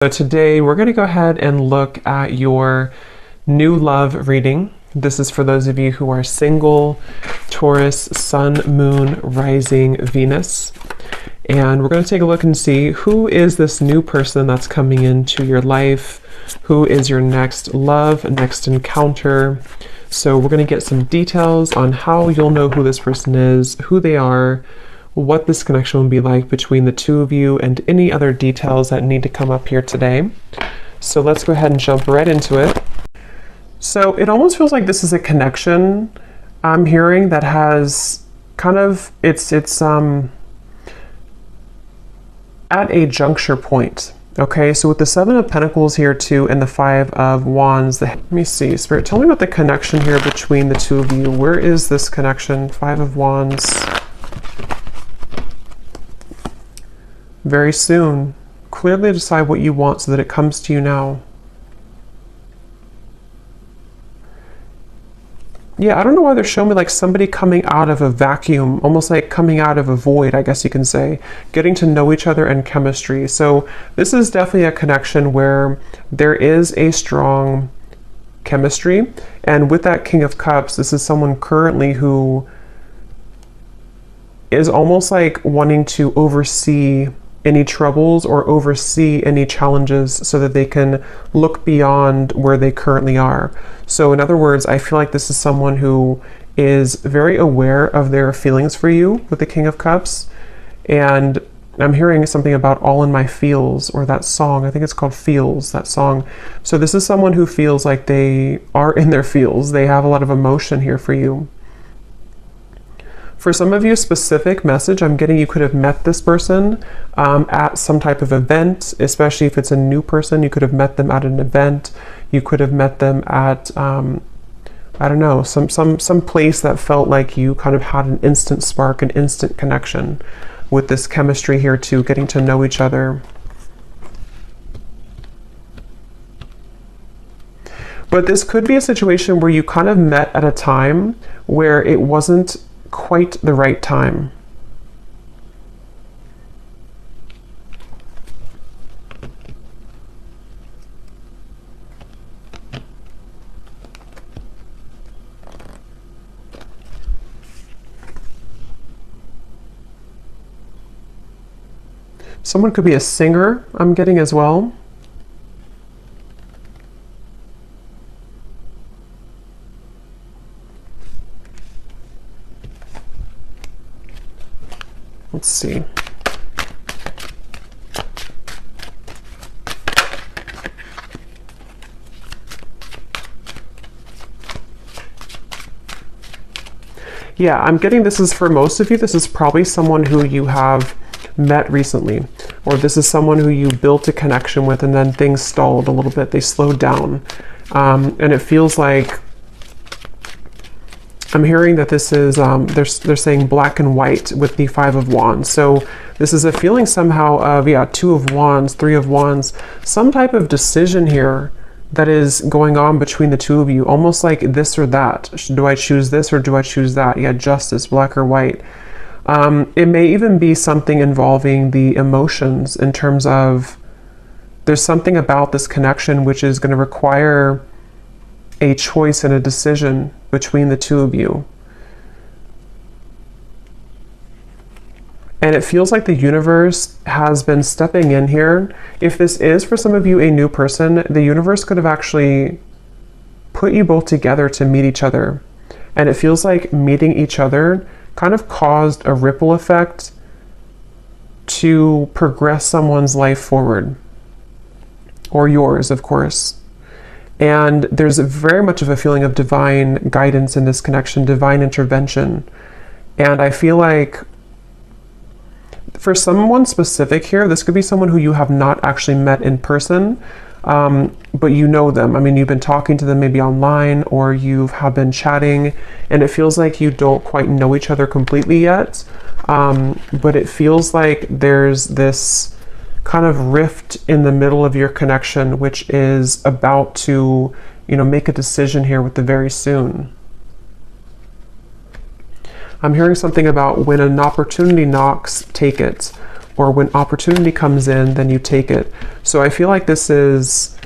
So today we're going to go ahead and look at your new love reading. This is for those of you who are single, Taurus, Sun, Moon, Rising, Venus. And we're going to take a look and see who is this new person that's coming into your life, who is your next love, next encounter. So we're going to get some details on how you'll know who this person is, who they are, what this connection will be like between the two of you, and any other details that need to come up here today. So let's go ahead and jump right into it. So it almost feels like this is a connection I'm hearing that has kind of, it's at a juncture point. Okay, so with the Seven of Pentacles here too, and the Five of Wands, let me see, Spirit, tell me about the connection here between the two of you. Where is this connection? Five of Wands. Very soon. Clearly decide what you want so that it comes to you now. Yeah, I don't know why they're showing me like somebody coming out of a vacuum, almost like coming out of a void, I guess you can say, getting to know each other and chemistry. So this is definitely a connection where there is a strong chemistry. And with that King of Cups, this is someone currently who is almost like wanting to oversee any troubles or oversee any challenges so that they can look beyond where they currently are. So in other words, I feel like this is someone who is very aware of their feelings for you with the King of Cups. And I'm hearing something about All in My Feels, or that song, I think it's called Feels, that song. So this is someone who feels like they are in their feels. They have a lot of emotion here for you. For some of you, specific message I'm getting, you could have met this person at some type of event, especially if it's a new person. You could have met them at an event. You could have met them at, I don't know, some place that felt like you kind of had an instant spark, an instant connection with this chemistry here too, getting to know each other. But this could be a situation where you kind of met at a time where it wasn't quite the right time. Someone could be a singer, I'm getting as well. Let's see. Yeah, I'm getting this is for most of you, this is probably someone who you have met recently, or this is someone who you built a connection with and then things stalled a little bit, they slowed down. And it feels like I'm hearing that this is, they're saying black and white with the Five of Wands. So this is a feeling somehow of, yeah, Two of Wands, Three of Wands, some type of decision here that is going on between the two of you, almost like this or that. Do I choose this or do I choose that? Yeah, justice, black or white. It may even be something involving the emotions in terms of there's something about this connection which is going to require a choice and a decision between the two of you. And it feels like the universe has been stepping in here. If this is for some of you a new person, the universe could have actually put you both together to meet each other. And it feels like meeting each other kind of caused a ripple effect to progress someone's life forward. Or yours, of course. And there's very much of a feeling of divine guidance in this connection, divine intervention. And I feel like for someone specific here, this could be someone who you have not actually met in person, but you know them. I mean, you've been talking to them maybe online, or you have been chatting, and it feels like you don't quite know each other completely yet. But it feels like there's this kind of rift in the middle of your connection, which is about to, make a decision here with the very soon. I'm hearing something about when an opportunity knocks, take it. or when opportunity comes in, then you take it. So I feel like this is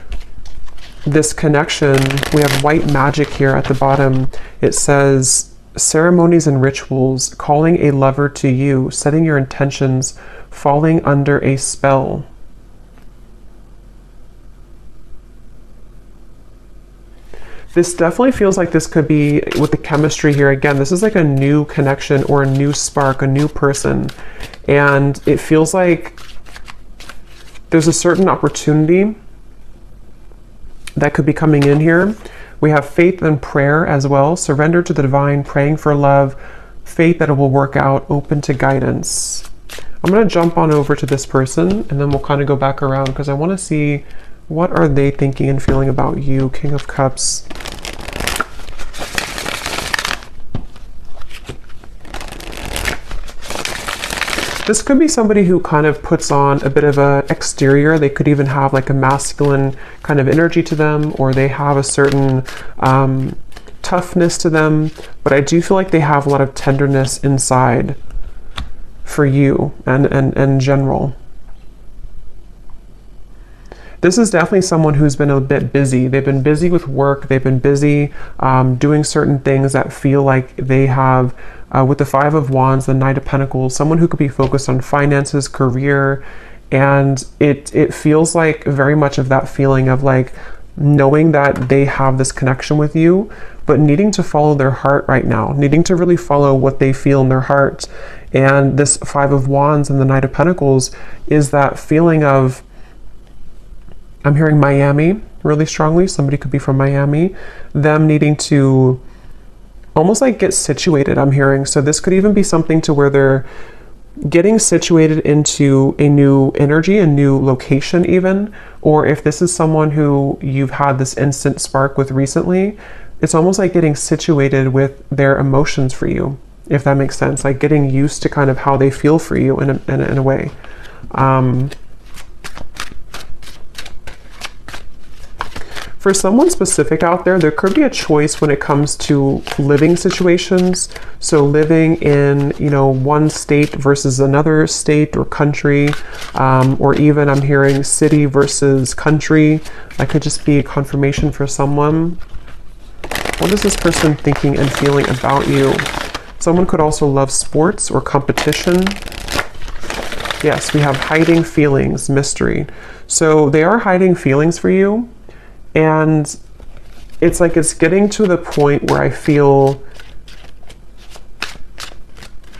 this connection. We have white magic here at the bottom. It says ceremonies and rituals, calling a lover to you, setting your intentions, falling under a spell. This definitely feels like this could be with the chemistry here. Again, this is like a new connection or a new spark, a new person. And it feels like there's a certain opportunity that could be coming in here. We have faith and prayer as well. Surrender to the divine, praying for love, faith that it will work out, open to guidance. I'm going to jump on over to this person and then we'll kind of go back around because I want to see what are they thinking and feeling about you. King of Cups. This could be somebody who kind of puts on a bit of an exterior. They could even have like a masculine kind of energy to them, or they have a certain toughness to them. But I do feel like they have a lot of tenderness inside for you and in general. This is definitely someone who's been a bit busy. They've been busy with work. They've been busy doing certain things that feel like they have, with the Five of Wands, the Knight of Pentacles, someone who could be focused on finances, career, and it feels like very much of that feeling of like knowing that they have this connection with you, but needing to follow their heart right now, needing to really follow what they feel in their heart. And this Five of Wands and the Knight of Pentacles is that feeling of, I'm hearing Miami really strongly. Somebody could be from Miami. Them needing to almost like get situated, I'm hearing. So this could even be something to where they're getting situated into a new energy, a new location even. Or if this is someone who you've had this instant spark with recently, it's almost like getting situated with their emotions for you, if that makes sense. Like getting used to kind of how they feel for you in a way. For someone specific out there, there could be a choice when it comes to living situations. So living in, one state versus another state or country, or even I'm hearing city versus country. That could just be a confirmation for someone. What is this person thinking and feeling about you? Someone could also love sports or competition. Yes, we have hiding feelings, mystery. So they are hiding feelings for you. And it's like it's getting to the point where I feel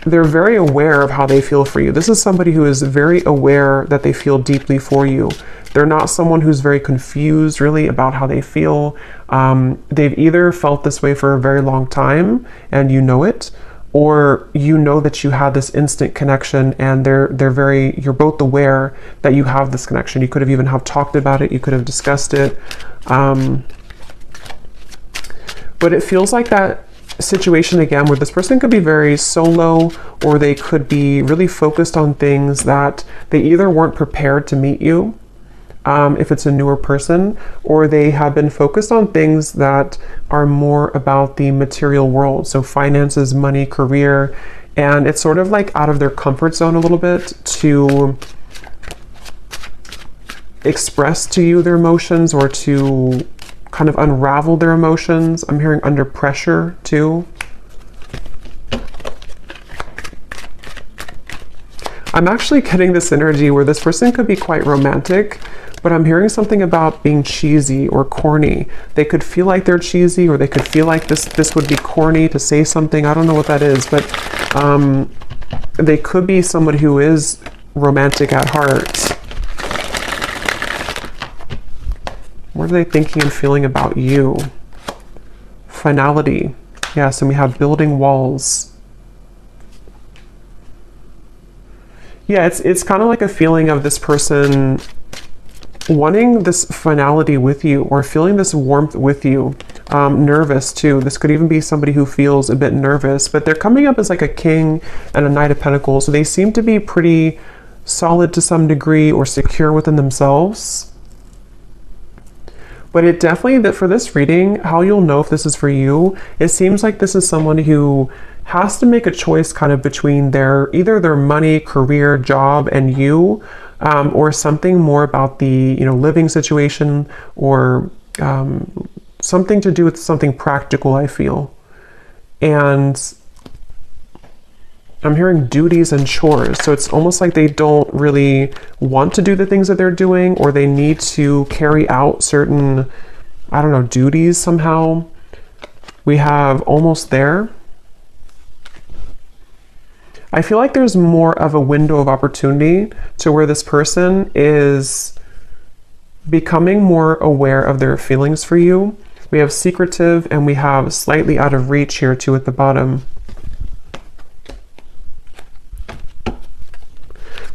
they're very aware of how they feel for you. This is somebody who is very aware that they feel deeply for you. They're not someone who's very confused really about how they feel. They've either felt this way for a very long time and you know it, or you know that you had this instant connection and you're both aware that you have this connection. You could have even talked about it. You could have discussed it. But it feels like that situation again where this person could be very solo, or they could be really focused on things that they either weren't prepared to meet you, if it's a newer person, or they have been focused on things that are more about the material world. So finances, money, career, and it's sort of like out of their comfort zone a little bit to express to you their emotions or to kind of unravel their emotions. I'm hearing under pressure too. I'm actually getting this energy where this person could be quite romantic, but I'm hearing something about being cheesy or corny. They could feel like they're cheesy, or they could feel like this would be corny to say something. I don't know what that is, but they could be somebody who is romantic at heart. What are they thinking and feeling about you? Finality. Yes, and we have building walls. Yeah, it's kind of like a feeling of this person wanting this finality with you, or feeling this warmth with you. Nervous too. This could even be somebody who feels a bit nervous, but they're coming up as like a king and a Knight of Pentacles. So they seem to be pretty solid to some degree, or secure within themselves. But it definitely, that for this reading, how you'll know if this is for you, it seems like this is someone who has to make a choice kind of between either their money, career, job, and you, or something more about the, living situation, or something to do with something practical, I feel. And I'm hearing duties and chores. So it's almost like they don't really want to do the things that they're doing, or they need to carry out certain, I don't know, duties somehow. We have almost there. I feel like there's more of a window of opportunity to where this person is becoming more aware of their feelings for you. We have secretive, and we have slightly out of reach here too at the bottom.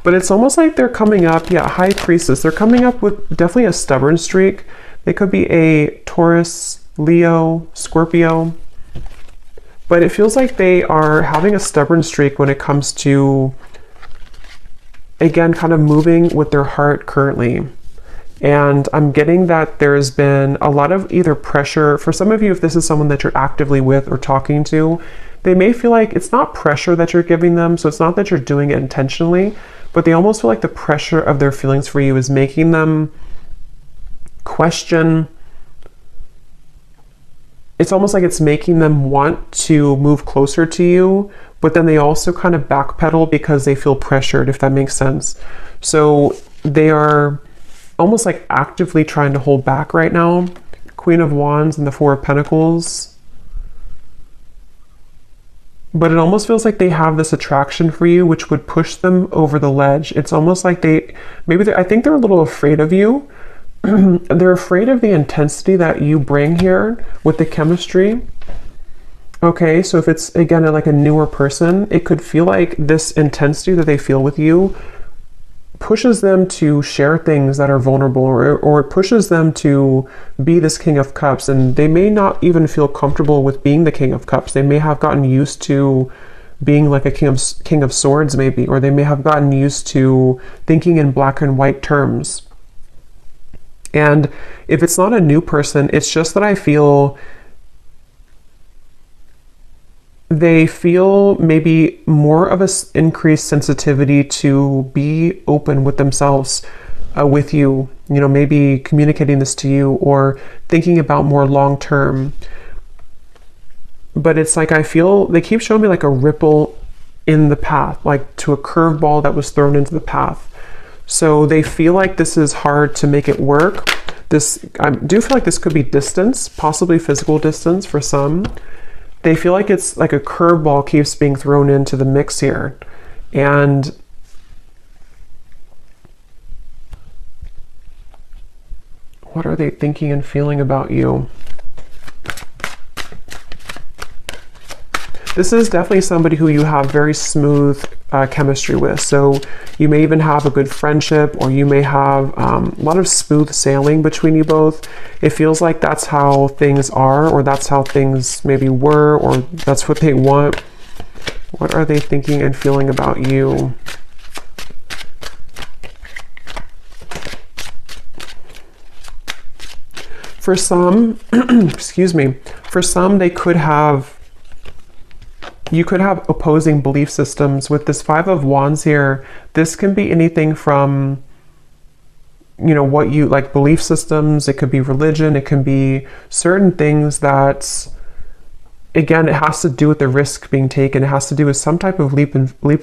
But it's almost like they're coming up, High Priestess. They're coming up with definitely a stubborn streak. They could be a Taurus, Leo, Scorpio. But it feels like they are having a stubborn streak when it comes to, again, kind of moving with their heart currently. And I'm getting that there's been a lot of either pressure. For some of you, if this is someone that you're actively with or talking to, they may feel like it's not pressure that you're giving them. So it's not that you're doing it intentionally, but they almost feel like the pressure of their feelings for you is making them question. It's almost like it's making them want to move closer to you, but then they also kind of backpedal because they feel pressured, if that makes sense. So they are almost like actively trying to hold back right now. Queen of Wands and the Four of Pentacles. But it almost feels like they have this attraction for you, which would push them over the ledge. It's almost like I think they're a little afraid of you. They're afraid of the intensity that you bring here with the chemistry. Okay, so if it's, again, like a newer person, it could feel like this intensity that they feel with you pushes them to share things that are vulnerable, or it pushes them to be this King of Cups, and they may not even feel comfortable with being the King of Cups. They may have gotten used to being like a King of Swords maybe, or they may have gotten used to thinking in black and white terms. And if it's not a new person, it's just that I feel they feel maybe more of an increased sensitivity to be open with themselves, with you, maybe communicating this to you or thinking about more long term. But it's like, I feel they keep showing me like a ripple in the path, like to a curveball that was thrown into the path. So they feel like this is hard to make it work. I do feel like this could be distance, possibly physical distance for some. They feel like it's like a curveball keeps being thrown into the mix here. And what are they thinking and feeling about you? This is definitely somebody who you have very smooth chemistry with. So you may even have a good friendship, or you may have a lot of smooth sailing between you both. It feels like that's how things are, or that's how things maybe were, or that's what they want. What are they thinking and feeling about you? For some, excuse me, for some you could have opposing belief systems. With this Five of Wands here, this can be anything from, what you like, belief systems. It could be religion. It can be certain things that, again, it has to do with the risk being taken. It has to do with some type of leap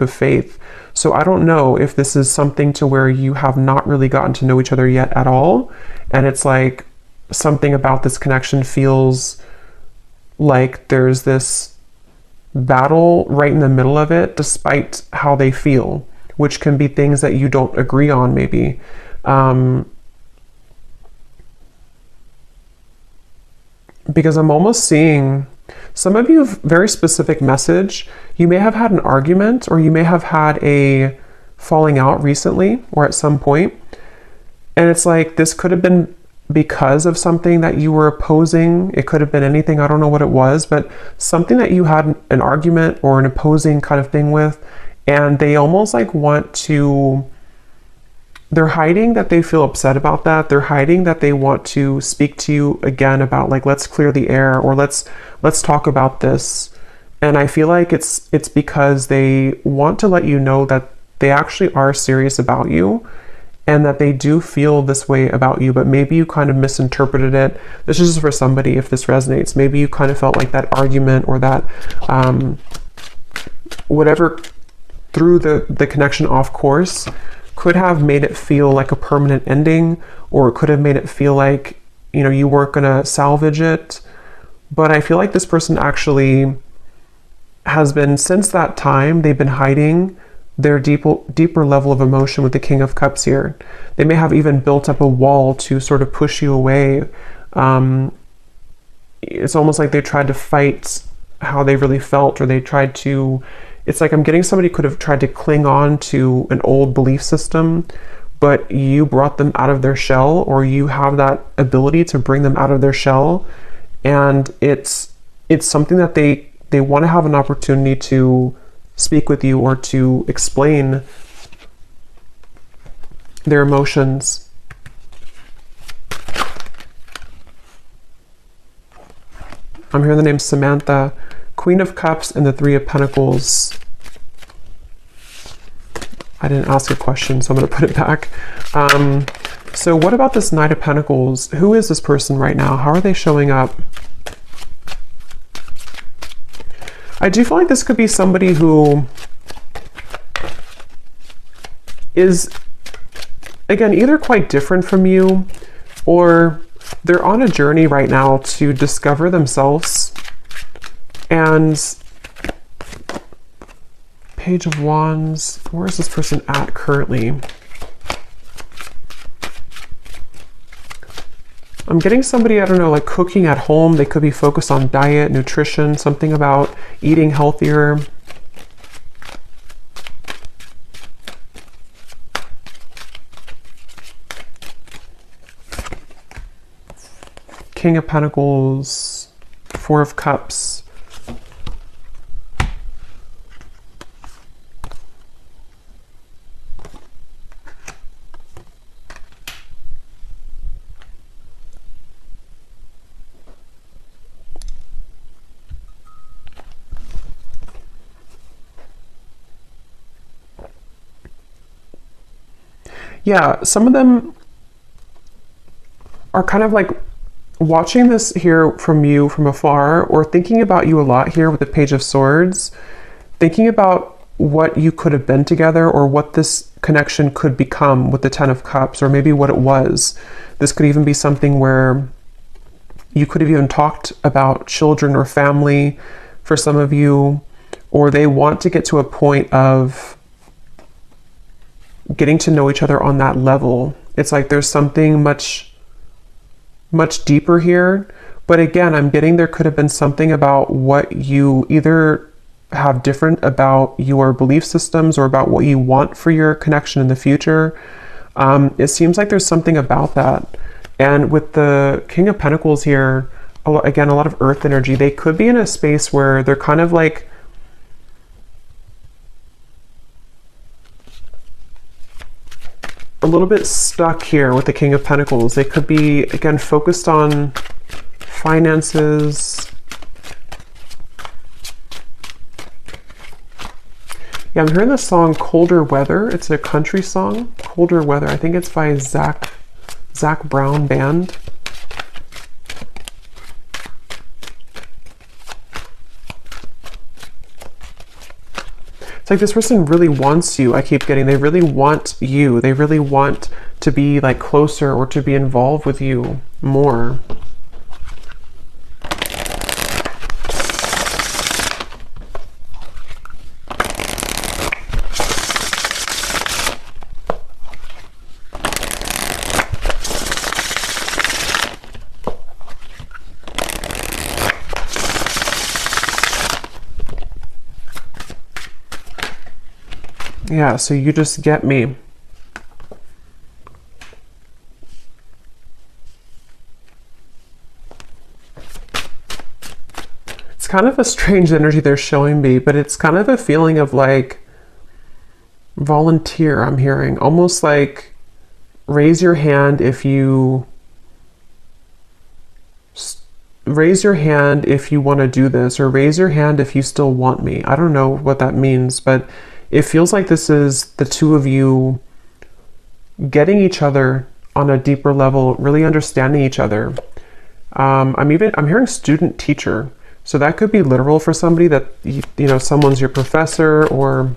of faith. So I don't know if this is something to where you have not really gotten to know each other yet at all. And it's like something about this connection feels like there's this battle right in the middle of it, despite how they feel, which can be things that you don't agree on maybe. Because I'm almost seeing some of you have very specific message. You may have had an argument, or you may have had a falling out recently or at some point. And it's like, this could have been because of something that you were opposing. It could have been anything. I don't know what it was, but something that you had an argument or an opposing kind of thing with, and they almost like they're hiding that they feel upset about that. They're hiding that they want to speak to you again about like, let's clear the air, or let's talk about this. And I feel like it's because they want to let you know that they actually are serious about you and that they do feel this way about you, but maybe you kind of misinterpreted it. This is just for somebody if this resonates. Maybe you kind of felt like that argument or that whatever threw the connection off course could have made it feel like a permanent ending, or it could have made it feel like, you know, you weren't gonna salvage it. But I feel like this person actually has been, since that time, they've been hiding their deeper level of emotion with the King of Cups here. They may have even built up a wall to sort of push you away. It's almost like they tried to fight how they really felt, or they tried to, it's like I'm getting somebody could have tried to cling on to an old belief system, but you brought them out of their shell, or you have that ability to bring them out of their shell. And it's something that they want to have an opportunity to speak with you or to explain their emotions. I'm hearing the name Samantha, Queen of Cups and the Three of Pentacles. I didn't ask a question, so I'm going to put it back. So what about this Knight of Pentacles? Who is this person right now? How are they showing up? I do feel like this could be somebody who is, again, either quite different from you, or they're on a journey right now to discover themselves. And Page of Wands, where is this person at currently? I'm getting somebody, I don't know, like cooking at home. They could be focused on diet, nutrition, something about eating healthier. King of Pentacles, Four of Cups. Yeah, some of them are kind of like watching this here from you from afar, or thinking about you a lot here with the Page of Swords, thinking about what you could have been together, or what this connection could become with the Ten of Cups, or maybe what it was. This could even be something where you could have even talked about children or family for some of you, or they want to get to a point of getting to know each other on that level. It's like there's something much deeper here. But again, I'm getting there could have been something about what you either have different about your belief systems, or about what you want for your connection in the future. It seems like there's something about that. And with the King of Pentacles here, again, a lot of earth energy. They could be in a space where they're kind of like a little bit stuck here with the King of Pentacles. They could be, again, focused on finances. Yeah, I'm hearing the song Colder Weather. It's a country song, Colder Weather. I think it's by Zach Brown Band. It's like this person really wants you. I keep getting, they really want you. They really want to be like closer, or to be involved with you more. Yeah, so you just get me. It's kind of a strange energy they're showing me, but it's kind of a feeling of like volunteer. I'm hearing almost like raise your hand if you raise your hand if you want to do this, or raise your hand if you still want me. I don't know what that means, but it feels like this is the two of you getting each other on a deeper level, really understanding each other. I'm hearing student teacher. So that could be literal for somebody, that, you know, someone's your professor or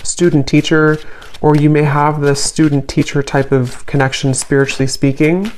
student teacher, or you may have this student teacher type of connection, spiritually speaking.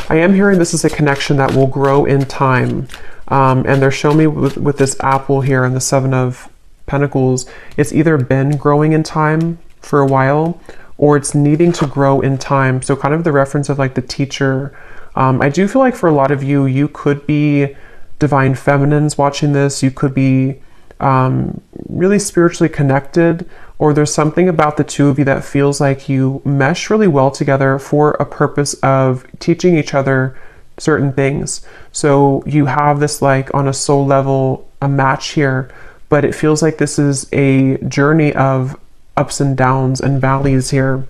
I am hearing this is a connection that will grow in time. And they're showing me with this apple here and the Seven of Pentacles, it's either been growing in time for a while, or it's needing to grow in time. So kind of the reference of like the teacher. I do feel like for a lot of you, you could be divine feminines watching this. You could be really spiritually connected, or there's something about the two of you that feels like you mesh really well together for a purpose of teaching each other certain things. So you have this, like, on a soul level, a match here, but it feels like this is a journey of ups and downs and valleys here.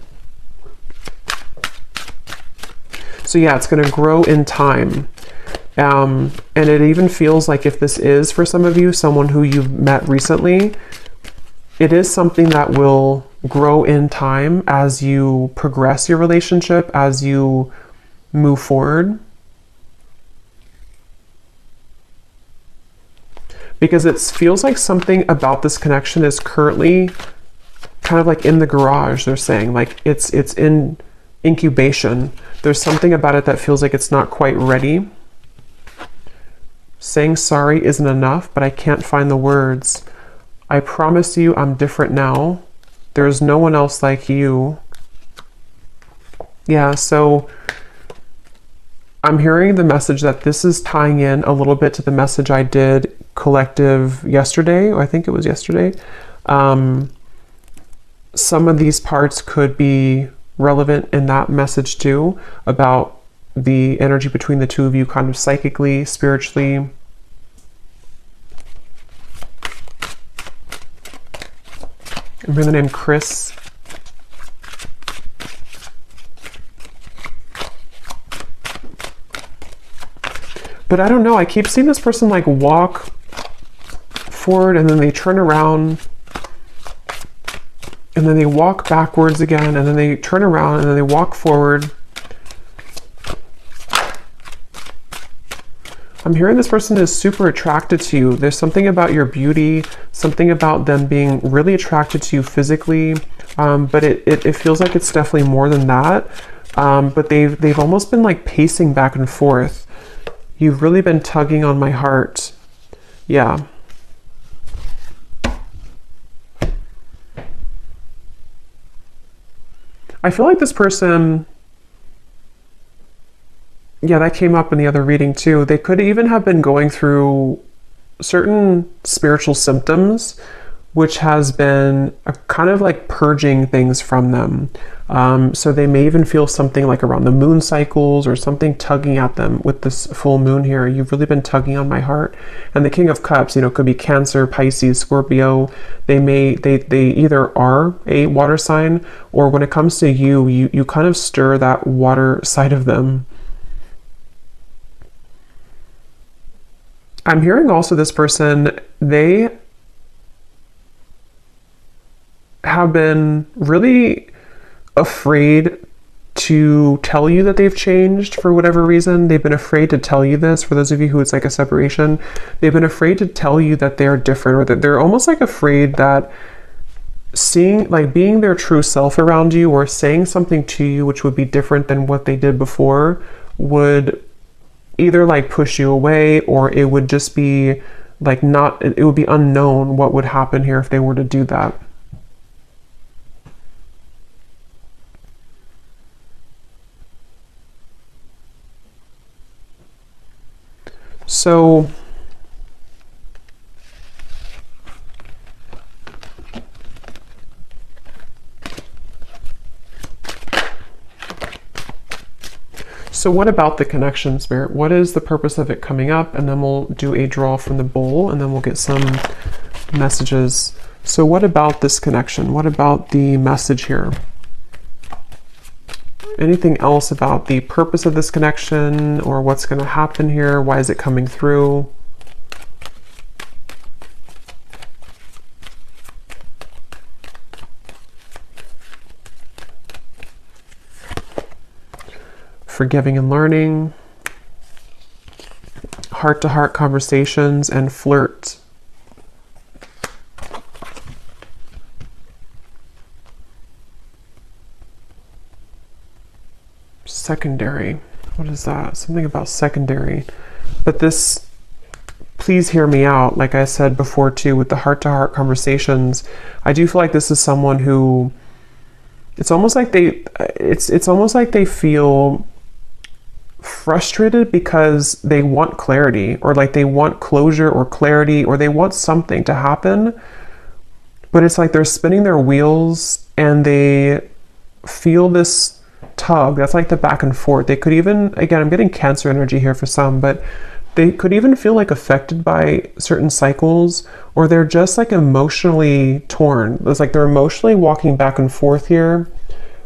So yeah, it's going to grow in time. And it even feels like, if this is for some of you, someone who you've met recently, it is something that will grow in time as you progress your relationship, as you move forward. Because it feels like something about this connection is currently kind of like in the garage, they're saying. Like it's in incubation. There's something about it that feels like it's not quite ready. Saying sorry isn't enough, but I can't find the words. I promise you I'm different now. There's no one else like you. Yeah, so I'm hearing the message that this is tying in a little bit to the message I did collective yesterday, or I think it was yesterday. Some of these parts could be relevant in that message too, about the energy between the two of you, kind of psychically, spiritually. I'm hearing the name Chris. But I don't know, I keep seeing this person like walk forward and then they turn around and then they walk backwards again and then they turn around and then they walk forward. I'm hearing this person is super attracted to you. There's something about your beauty, something about them being really attracted to you physically, but it feels like it's definitely more than that. But they've almost been like pacing back and forth. You've really been tugging on my heart. Yeah. I feel like this person, yeah, that came up in the other reading too. They could even have been going through certain spiritual symptoms, which has been a kind of like purging things from them. So they may even feel something like around the moon cycles or something tugging at them with this full moon here. You've really been tugging on my heart. And the King of Cups, you know, could be Cancer, Pisces, Scorpio. They either are a water sign, or when it comes to you kind of stir that water side of them. I'm hearing also this person, they have been really afraid to tell you that they've changed for whatever reason. They've been afraid to tell you this. For those of you who it's like a separation, they've been afraid to tell you that they're different, or that they're almost like afraid that being their true self around you, or saying something to you which would be different than what they did before, would either like push you away, or it would just be like it would be unknown what would happen here if they were to do that. So what about the connection, Spirit? What is the purpose of it coming up? And then we'll do a draw from the bowl, and then we'll get some messages. So what about this connection? What about the message here? anything else about the purpose of this connection or what's going to happen here? Why is it coming through? Forgiving and learning, heart-to-heart conversations, and flirt. Secondary. What is that? Something about secondary. But this, please hear me out. Like I said before too, with the heart-to-heart conversations, I do feel like this is someone who, it's almost like they feel frustrated because they want clarity, or like they want closure or clarity, or they want something to happen, but it's like they're spinning their wheels and they feel this tug that's like the back and forth. They could even, again, I'm getting Cancer energy here for some, but they could even feel like affected by certain cycles, or they're just like emotionally torn. It's like they're emotionally walking back and forth here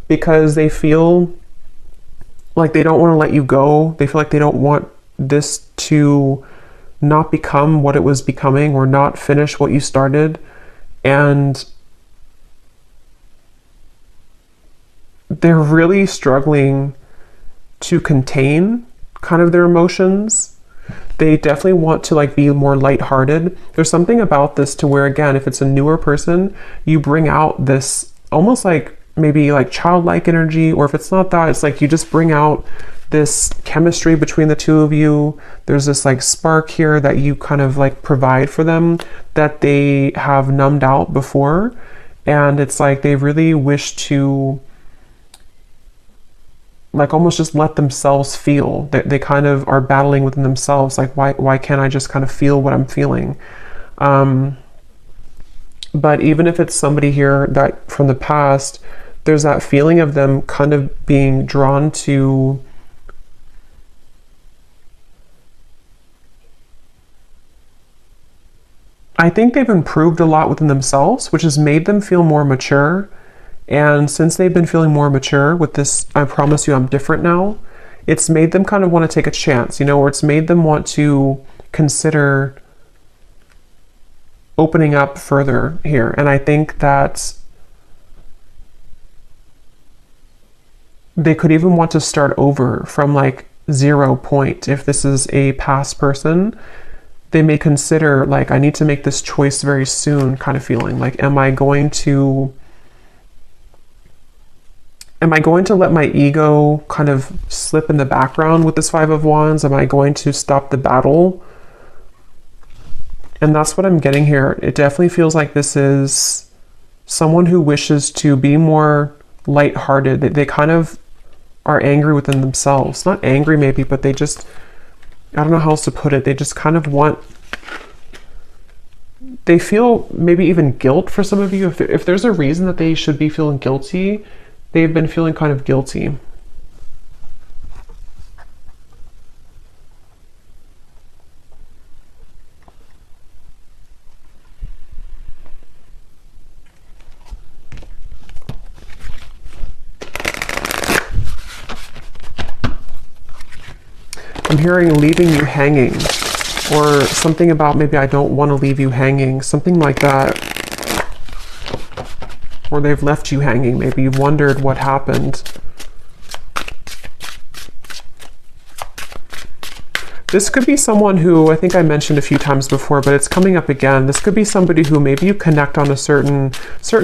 because they feel like they don't want to let you go. They feel like they don't want this to not become what it was becoming, or not finish what you started. And they're really struggling to contain kind of their emotions. They definitely want to like be more lighthearted. There's something about this to where, again, if it's a newer person, you bring out this almost like maybe like childlike energy, or if it's not that, it's like you just bring out this chemistry between the two of you. There's this like spark here that you kind of like provide for them that they have numbed out before. And it's like they really wish to like almost just let themselves feel. They kind of are battling within themselves, like why can't I just kind of feel what I'm feeling? But even if it's somebody here that from the past, there's that feeling of them kind of being drawn to I think they've improved a lot within themselves, which has made them feel more mature. And since they've been feeling more mature with this, I promise you I'm different now, it's made them kind of want to take a chance, you know, or it's made them want to consider opening up further here. And I think that they could even want to start over from like 0 point. If this is a past person, they may consider like, I need to make this choice very soon kind of feeling. Like, am I going to let my ego kind of slip in the background with this Five of Wands? Am I going to stop the battle? And that's what I'm getting here. It definitely feels like this is someone who wishes to be more lighthearted. They kind of are angry within themselves. Not angry maybe, but they just, I don't know how else to put it. They just kind of want, they feel maybe even guilt for some of you. If there's a reason that they should be feeling guilty, they've been feeling kind of guilty. I'm hearing leaving you hanging, or something about maybe I don't want to leave you hanging, something like that. Or they've left you hanging. Maybe you've wondered what happened. This could be someone who I think I mentioned a few times before, but it's coming up again. This could be somebody who maybe you connect on a certain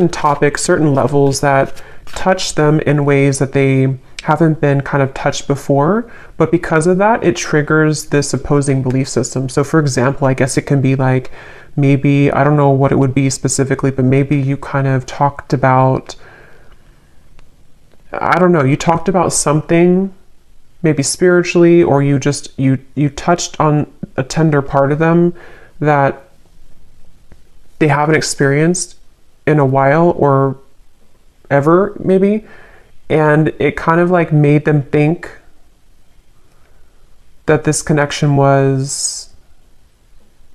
topic, certain levels that touch them in ways that they haven't been kind of touched before, but because of that, it triggers this opposing belief system. So for example, I guess it can be like, maybe, I don't know what it would be specifically, but maybe you kind of talked about, I don't know, you talked about something maybe spiritually, or you just, you touched on a tender part of them that they haven't experienced in a while or ever maybe. And it kind of like made them think that this connection was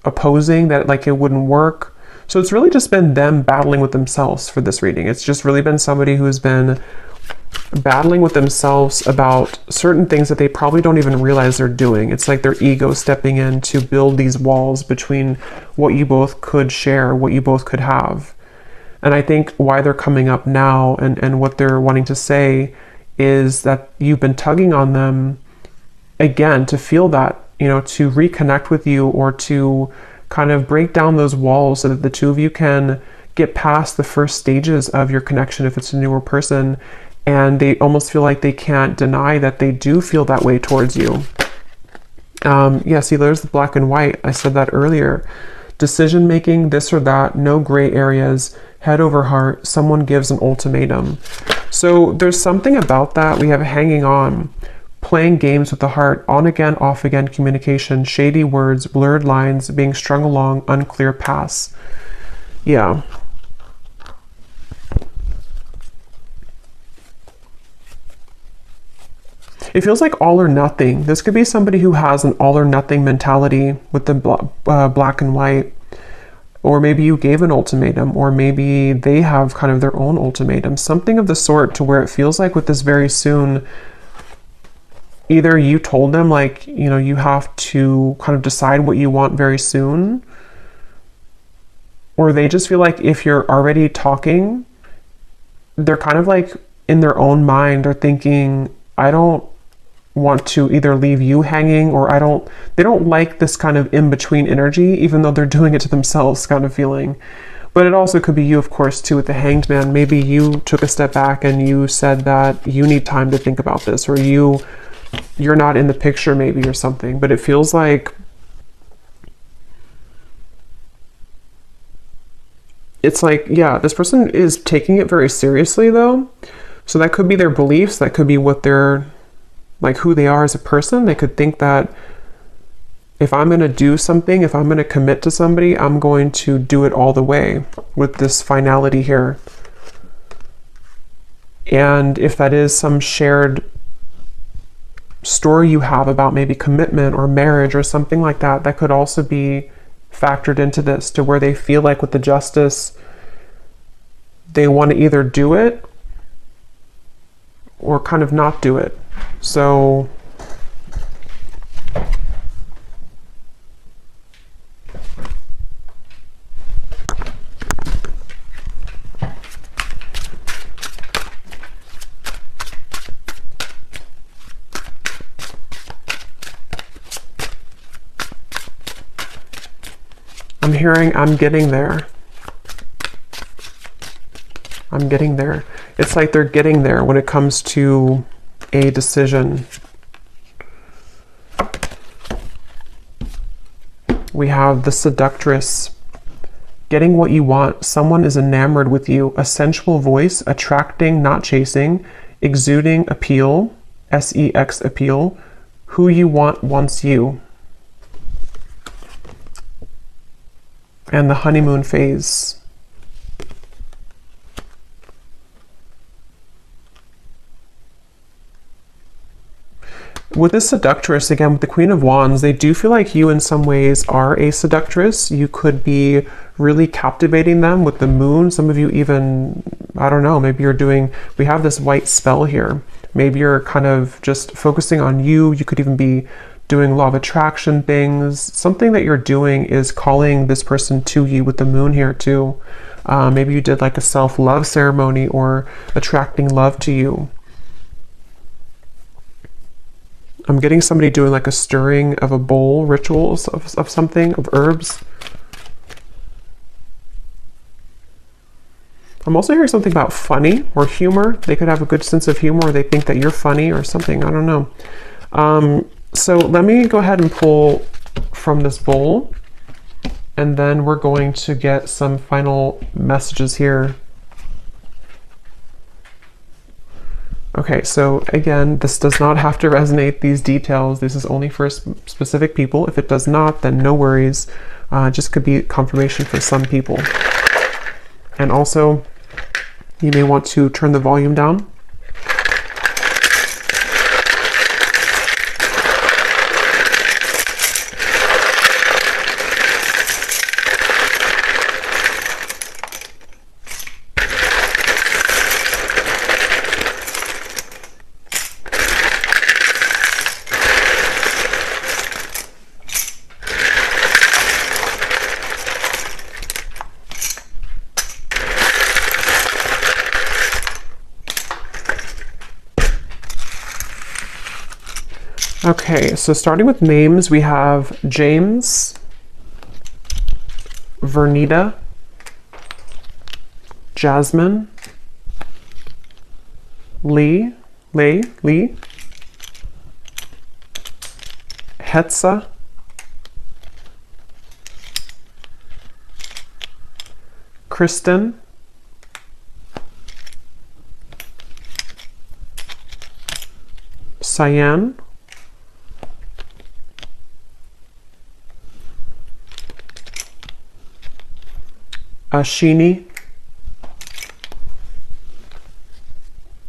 opposing, that like it wouldn't work. So it's really just been them battling with themselves for this reading. It's just really been somebody who's been battling with themselves about certain things that they probably don't even realize they're doing. It's like their ego stepping in to build these walls between what you both could share, what you both could have. And I think why they're coming up now and what they're wanting to say is that you've been tugging on them again to feel that, you know, to reconnect with you or to kind of break down those walls so that the two of you can get past the first stages of your connection if it's a newer person. And they almost feel like they can't deny that they do feel that way towards you. Yeah, see, there's the black and white. I said that earlier. Decision making, this or that, no gray areas, head over heart, someone gives an ultimatum. So there's something about that. We have hanging on, playing games with the heart, on again, off again communication, shady words, blurred lines, being strung along, unclear paths. Yeah. It feels like all or nothing. This could be somebody who has an all or nothing mentality with the black and white. Or maybe you gave an ultimatum, or maybe they have kind of their own ultimatum. Something of the sort, to where it feels like with this very soon, either you told them like, you know, you have to kind of decide what you want very soon, or they just feel like if you're already talking, they're kind of like in their own mind are thinking, I don't want to either leave you hanging, or they don't like this kind of in-between energy, even though they're doing it to themselves kind of feeling. But it also could be you, of course, too, with the Hanged Man. Maybe you took a step back and you said that you need time to think about this, or you're not in the picture maybe, or something. But it feels like it's like, yeah, this person is taking it very seriously though. So that could be their beliefs, that could be what they're like, who they are as a person. They could think that if I'm going to do something, if I'm going to commit to somebody, I'm going to do it all the way with this finality here. And if that is some shared story you have about maybe commitment or marriage or something like that, that could also be factored into this, to where they feel like with the Justice, they want to either do it or kind of not do it. So I'm hearing, I'm getting there. I'm getting there. It's like they're getting there when it comes to a decision. We have the Seductress. Getting what you want. Someone is enamored with you. A sensual voice, attracting, not chasing, exuding appeal, sex appeal. Who you want wants you. And the honeymoon phase. With this Seductress, again, with the Queen of Wands, they do feel like you in some ways are a seductress. You could be really captivating them with the moon. Some of you even, I don't know, maybe you're doing, we have this white spell here. Maybe you're kind of just focusing on you. You could even be doing law of attraction things. Something that you're doing is calling this person to you with the moon here too. Maybe you did like a self-love ceremony or attracting love to you. I'm getting somebody doing like a stirring of a bowl, rituals of something, of herbs. I'm also hearing something about funny or humor. They could have a good sense of humor, or they think that you're funny or something. I don't know. So let me go ahead and pull from this bowl, and then we're going to get some final messages here. Okay, so again, this does not have to resonate, these details. This is only for specific people. If it does not, then no worries. Just could be confirmation for some people. And also, you may want to turn the volume down. Okay, so starting with names, we have James, Vernita, Jasmine, Lee, Hetza, Kristen, Cyan, Ashini,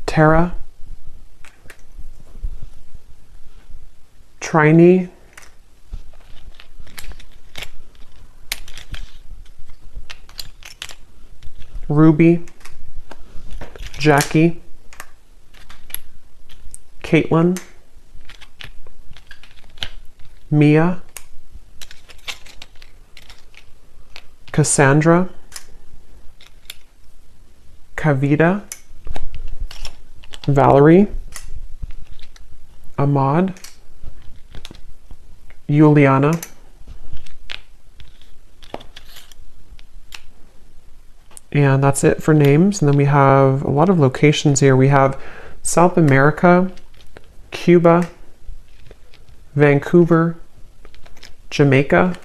Tara, Trini, Ruby, Jackie, Caitlin, Mia, Cassandra, Kavita, Valerie, Ahmad, Juliana, and that's it for names. And then we have a lot of locations here. We have South America, Cuba, Vancouver, Jamaica,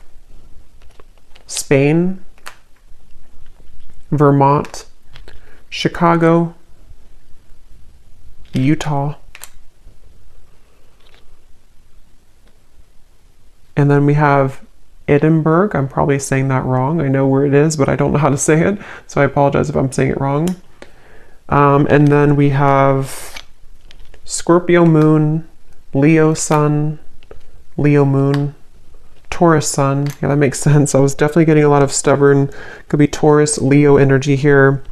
Spain, Vermont, Chicago, Utah, and then we have Edinburgh. I'm probably saying that wrong. I know where it is, but I don't know how to say it, so I apologize if I'm saying it wrong. And then we have Scorpio moon, Leo sun, Leo moon, Taurus sun. Yeah, that makes sense. I was definitely getting a lot of stubborn, could be Taurus, Leo energy here.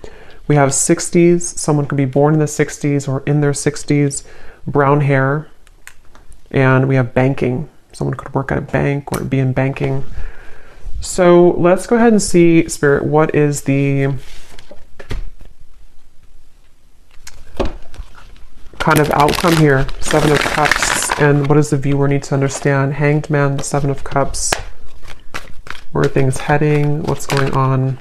We have 60s. Someone could be born in the 60s or in their 60s, brown hair. And we have banking. Someone could work at a bank or be in banking. So let's go ahead and see, Spirit, what is the kind of outcome here? Seven of Cups. And what does the viewer need to understand? Hanged Man, Seven of Cups. Where are things heading? What's going on?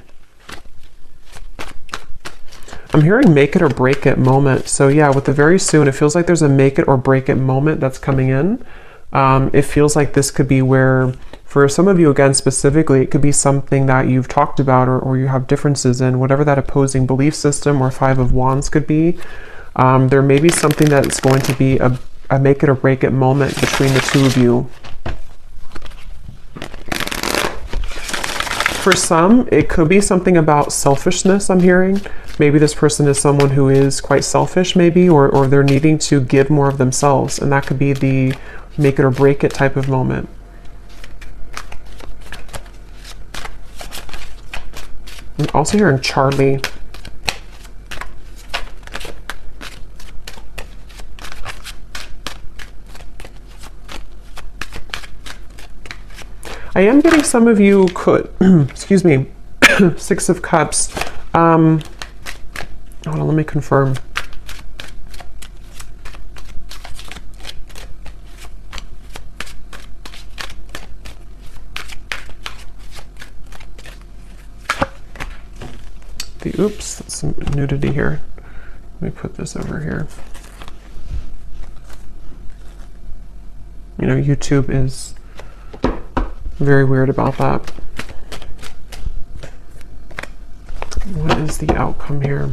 I'm hearing make it or break it moment. So yeah, with the very soon, it feels like there's a make it or break it moment that's coming in. It feels like this could be where, for some of you again specifically, it could be something that you've talked about or you have differences in, whatever that opposing belief system or Five of Wands could be. There may be something that's going to be a make it or break it moment between the two of you. For some, it could be something about selfishness, I'm hearing. Maybe this person is someone who is quite selfish, maybe, or they're needing to give more of themselves, and that could be the make it or break it type of moment. I'm also hearing Charlie. I am getting some of you could, excuse me, Six of Cups. Hold on, let me confirm. Oops, that's some nudity here. Let me put this over here. You know, YouTube is very weird about that. What is the outcome here?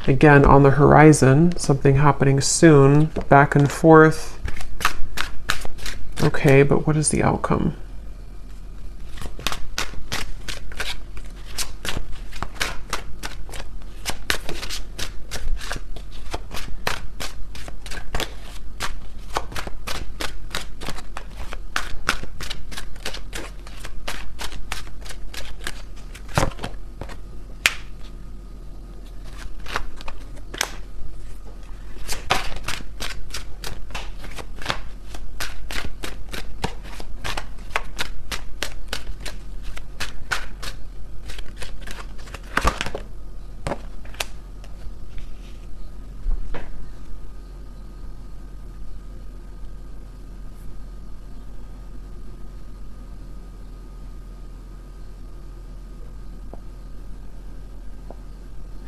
Again, on the horizon, something happening soon, back and forth. Okay, but what is the outcome?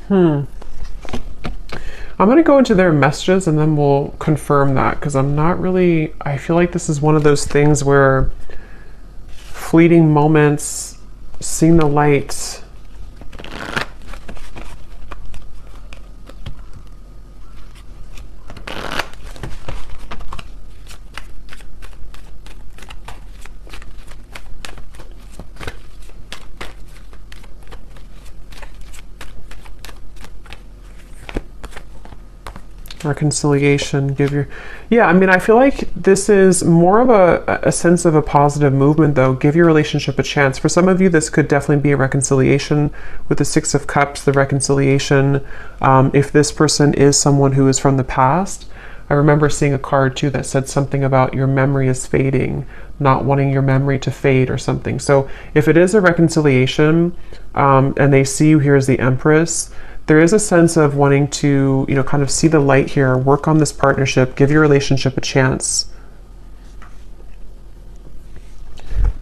I'm going to go into their messages and then we'll confirm that, because I feel like this is one of those things where fleeting moments, seeing the light. Reconciliation, I mean, I feel like this is more of a sense of a positive movement, though. Give your relationship a chance. For some of you, this could definitely be a reconciliation with the Six of Cups, the reconciliation. If this person is someone who is from the past, I remember seeing a card too that said something about your memory is fading, not wanting your memory to fade or something. So if it is a reconciliation, and they see you here as the Empress, there is a sense of wanting to, kind of see the light here, work on this partnership, give your relationship a chance.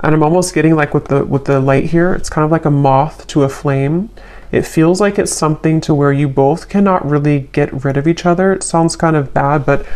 And I'm almost getting like with the light here, it's kind of like a moth to a flame. It feels like it's something to where you both cannot really get rid of each other. It sounds kind of bad, but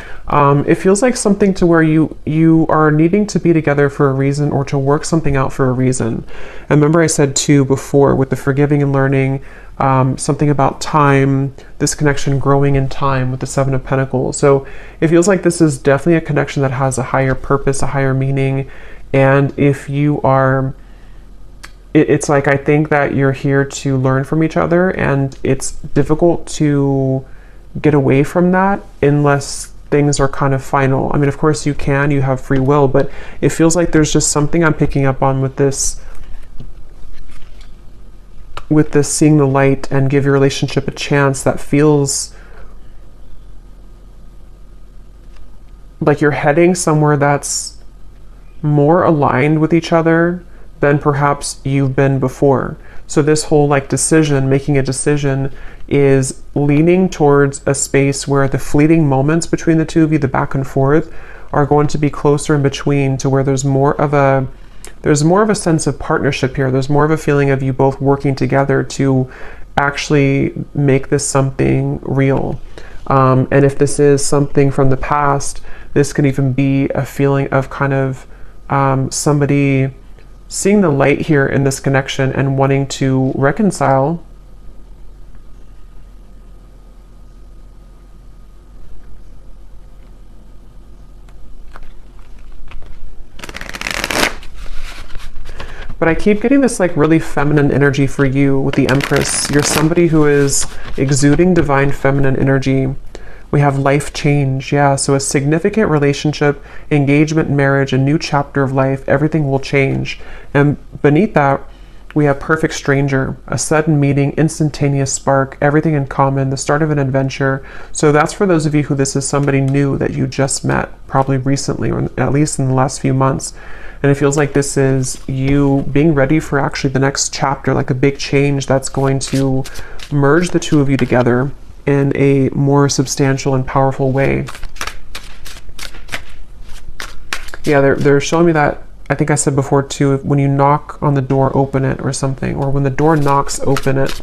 it feels like something to where you are needing to be together for a reason, or to work something out for a reason. And remember I said too before with the forgiving and learning, something about time, this connection growing in time with the Seven of Pentacles. So it feels like this is definitely a connection that has a higher purpose, a higher meaning. And if you are, it's like, I think that you're here to learn from each other, and it's difficult to get away from that unless things are kind of final. I mean, of course you have free will, but it feels like there's just something I'm picking up on with this seeing the light and give your relationship a chance, that feels like you're heading somewhere that's more aligned with each other than perhaps you've been before. So this whole like decision, making a decision, is leaning towards a space where the fleeting moments between the two of you, the back and forth, are going to be closer in between, to where there's more of a sense of partnership here. There's more of a feeling of you both working together to actually make this something real. And if this is something from the past, this can even be a feeling of kind of somebody seeing the light here in this connection and wanting to reconcile. But I keep getting this like really feminine energy for you with the Empress. You're somebody who is exuding divine feminine energy. We have life change, yeah, so a significant relationship, engagement, marriage, a new chapter of life, everything will change. And beneath that, we have perfect stranger, a sudden meeting, instantaneous spark, everything in common, the start of an adventure. So that's for those of you who this is somebody new that you just met, probably recently, or at least in the last few months. And it feels like this is you being ready for actually the next chapter, like a big change that's going to merge the two of you together in a more substantial and powerful way. Yeah, they're showing me that, I think I said before too, when you knock on the door, open it, or something, or when the door knocks, open it.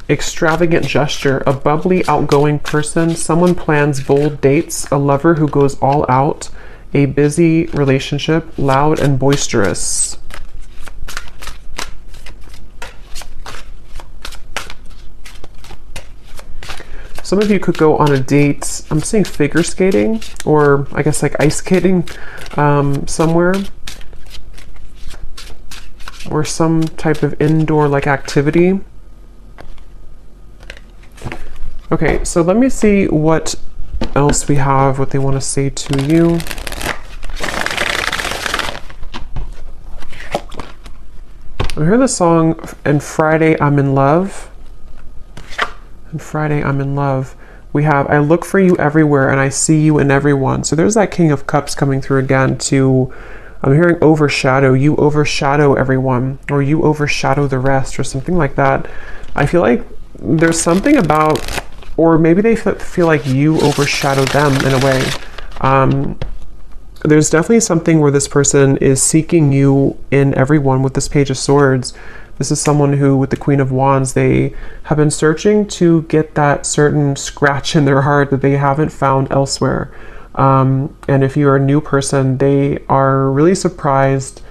Extravagant gesture, a bubbly, outgoing person, someone plans bold dates, a lover who goes all out, a busy relationship, loud and boisterous. Some of you could go on a date, I'm seeing figure skating, or I guess like ice skating somewhere, or some type of indoor like activity. Okay, so let me see what else we have, what they want to say to you. I hear the song, And Friday I'm in Love. And Friday I'm in Love. We have, I look for you everywhere and I see you in everyone. So there's that King of Cups coming through again to, I'm hearing overshadow. You overshadow everyone, or you overshadow the rest, or something like that. I feel like there's something about, or maybe they feel like you overshadow them in a way. There's definitely something where this person is seeking you in everyone with this Page of Swords. This is someone who, with the Queen of Wands, they have been searching to get that certain scratch in their heart that they haven't found elsewhere. And if you're a new person, they are really surprised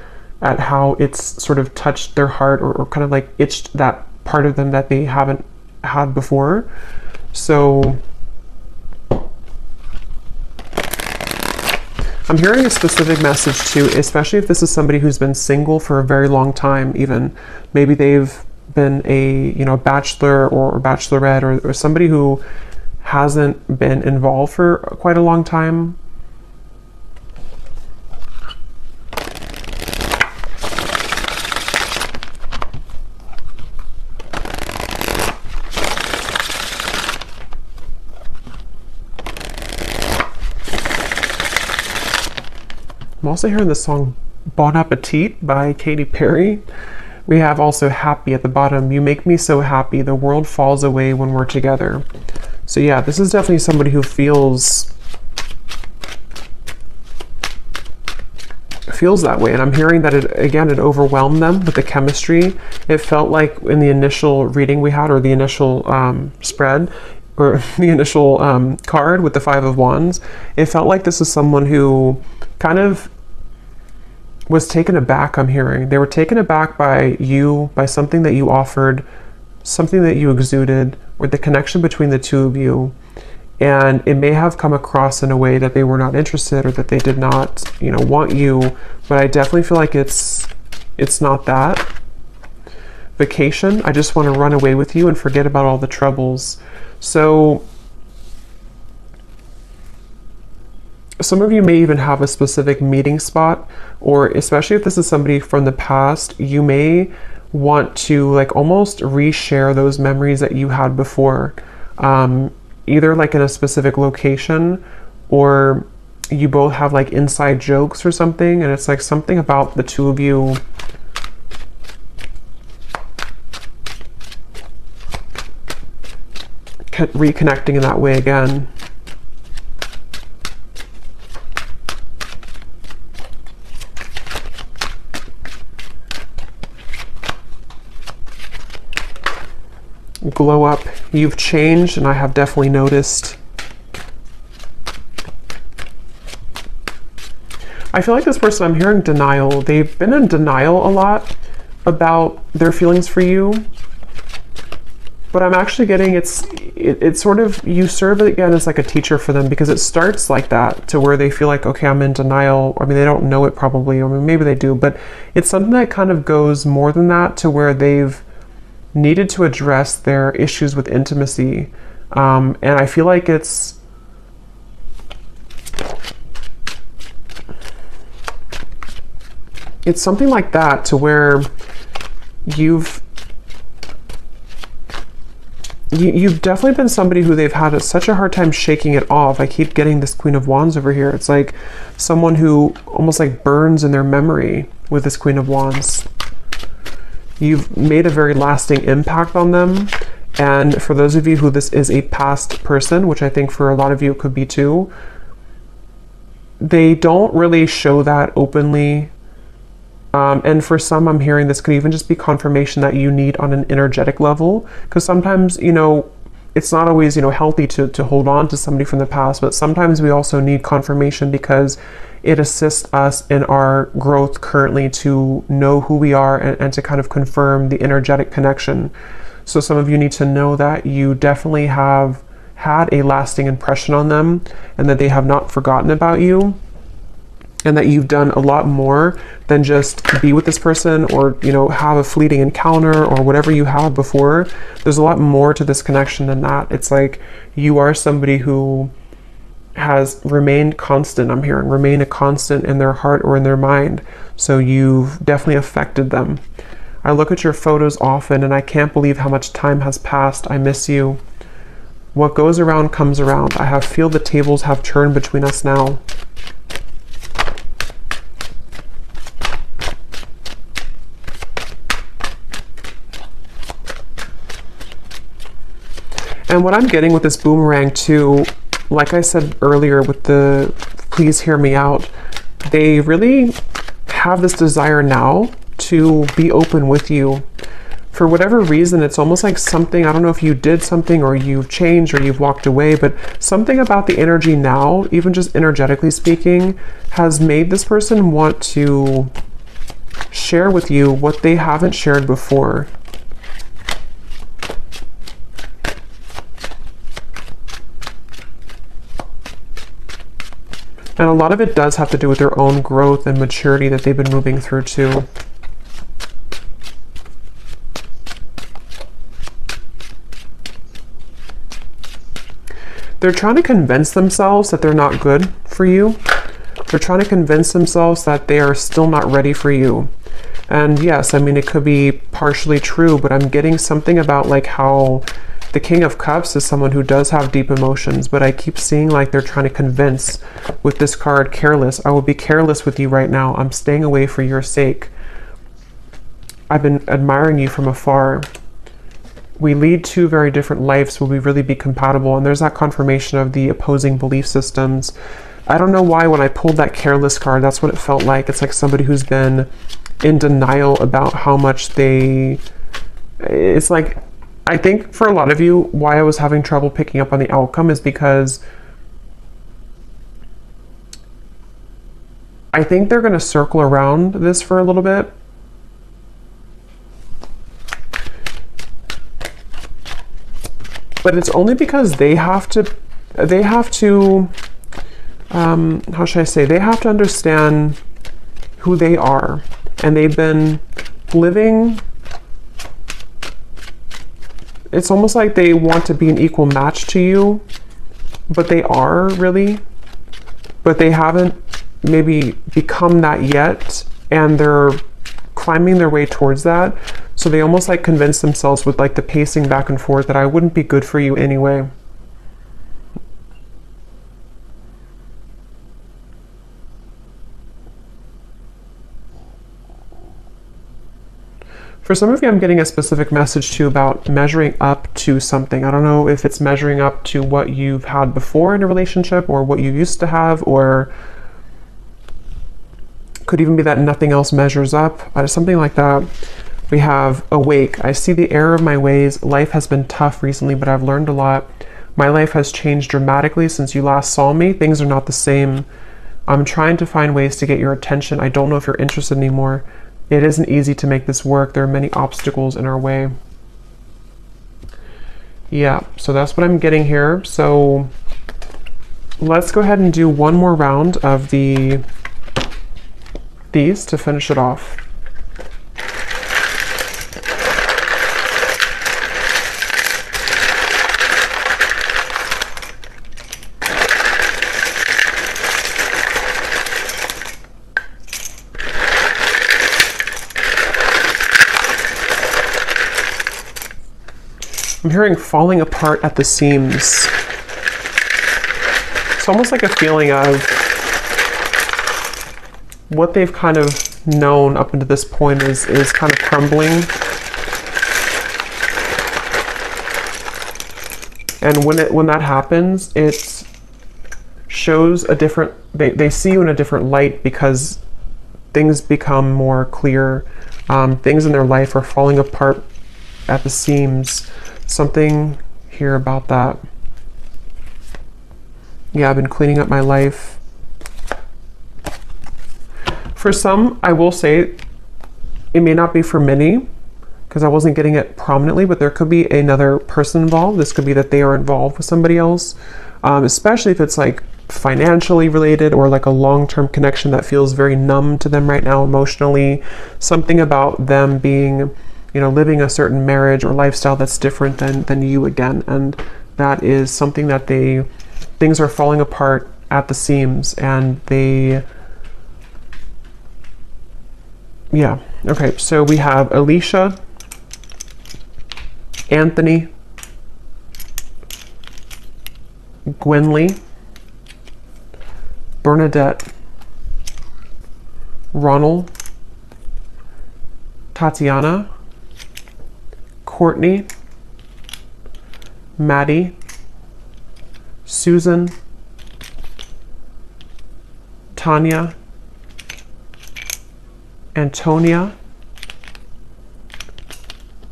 at how it's sort of touched their heart, or kind of like itched that part of them that they haven't had before. So I'm hearing a specific message too, especially if this is somebody who's been single for a very long time. Even maybe they've been a bachelor or bachelorette, or somebody who hasn't been involved for quite a long time. I'm also hearing the song Bon Appetit by Katy Perry. We have also happy at the bottom. You make me so happy, the world falls away when we're together. So yeah, this is definitely somebody who feels that way. And I'm hearing that it overwhelmed them with the chemistry. It felt like in the initial reading we had, or the initial spread, or the initial card with the Five of Wands, it felt like this is someone who kind of was taken aback. I'm hearing they were taken aback by you, by something that you offered, something that you exuded, or the connection between the two of you. And it may have come across in a way that they were not interested, or that they did not, want you. But I definitely feel like it's not that. Vacation, I just want to run away with you and forget about all the troubles. So some of you may even have a specific meeting spot, or especially if this is somebody from the past, you may want to like almost reshare those memories that you had before, either like in a specific location, or you both have like inside jokes or something, and it's like something about the two of you reconnecting in that way again. Glow up. You've changed, and I have definitely noticed. I feel like this person, I'm hearing denial. They've been in denial a lot about their feelings for you. But I'm actually getting it's sort of, you serve it again as like a teacher for them, because it starts like that, to where they feel like, okay, I'm in denial. I mean, they don't know it probably, or maybe they do, but it's something that kind of goes more than that, to where they've needed to address their issues with intimacy. And I feel like it's something like that, to where you've definitely been somebody who they've had such a hard time shaking it off. I keep getting this Queen of Wands over here. It's like someone who almost like burns in their memory with this Queen of Wands. You've made a very lasting impact on them. And for those of you who this is a past person, which I think for a lot of you it could be too, they don't really show that openly. And for some, I'm hearing this could even just be confirmation that you need on an energetic level, because sometimes, it's not always, healthy to hold on to somebody from the past, but sometimes we also need confirmation, because it assists us in our growth currently to know who we are, and to kind of confirm the energetic connection. So some of you need to know that you definitely have had a lasting impression on them, and that they have not forgotten about you, and that you've done a lot more than just be with this person, or have a fleeting encounter, or whatever you have before. There's a lot more to this connection than that. It's like you are somebody who has remained constant. I'm hearing remain a constant in their heart or in their mind. So you've definitely affected them. I look at your photos often, and I can't believe how much time has passed. I miss you. What goes around comes around. I feel the tables have turned between us now. And what I'm getting with this boomerang too, like I said earlier with the please hear me out, they really have this desire now to be open with you. For whatever reason, it's almost like something, I don't know if you did something or you've changed or you've walked away, but something about the energy now, even just energetically speaking, has made this person want to share with you what they haven't shared before. And a lot of it does have to do with their own growth and maturity that they've been moving through too. They're trying to convince themselves that they're not good for you. They're trying to convince themselves that they are still not ready for you. And yes, I mean, it could be partially true, but I'm getting something about like how the King of Cups is someone who does have deep emotions, but I keep seeing like they're trying to convince with this card, careless. I will be careless with you right now. I'm staying away for your sake. I've been admiring you from afar. We lead two very different lives. Will we really be compatible? And there's that confirmation of the opposing belief systems. I don't know why when I pulled that careless card, that's what it felt like. It's like somebody who's been in denial about how much it's like, I think for a lot of you, why I was having trouble picking up on the outcome is because I think they're going to circle around this for a little bit. But it's only because they have to, how should I say, they have to understand who they are. And they've been living, it's almost like they want to be an equal match to you, but they are really, but they haven't maybe become that yet. And they're climbing their way towards that. So they almost like convince themselves with like the pacing back and forth that I wouldn't be good for you anyway. For some of you, I'm getting a specific message too about measuring up to something. I don't know if it's measuring up to what you've had before in a relationship or what you used to have, or could even be that nothing else measures up, something like that. We have awake. I see the error of my ways. Life has been tough recently, but I've learned a lot. My life has changed dramatically since you last saw me. Things are not the same. I'm trying to find ways to get your attention. I don't know if you're interested anymore. It isn't easy to make this work. There are many obstacles in our way. Yeah, so that's what I'm getting here. So let's go ahead and do one more round of these to finish it off. I'm hearing falling apart at the seams. It's almost like a feeling of what they've kind of known up until this point is kind of crumbling. And when that happens, it shows a different, they see you in a different light because things become more clear. Things in their life are falling apart at the seams. Something here about that. Yeah, I've been cleaning up my life. For some, I will say, it may not be for many, because I wasn't getting it prominently, but there could be another person involved. This could be that they are involved with somebody else, especially if it's like financially related or like a long-term connection that feels very numb to them right now emotionally. Something about them being, you know, living a certain marriage or lifestyle that's different than you again. And that is something that things are falling apart at the seams, and yeah. Okay, so we have Alicia, Anthony, Gwenly, Bernadette, Ronald, Tatiana, Courtney, Maddie, Susan, Tanya, Antonia,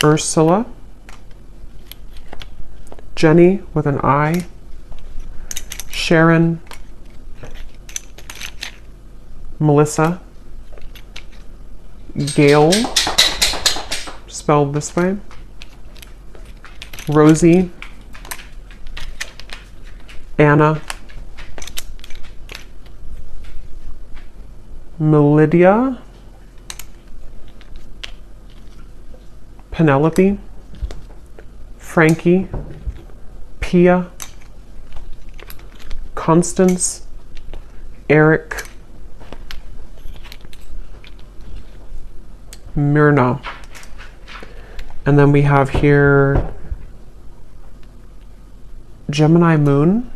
Ursula, Jenny with an I, Sharon, Melissa, Gail, spelled this way, Rosie, Anna, Melidia, Penelope, Frankie, Pia, Constance, Eric, Myrna. And then we have here Gemini Moon,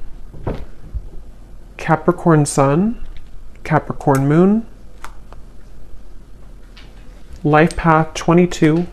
Capricorn Sun, Capricorn Moon, Life Path 22,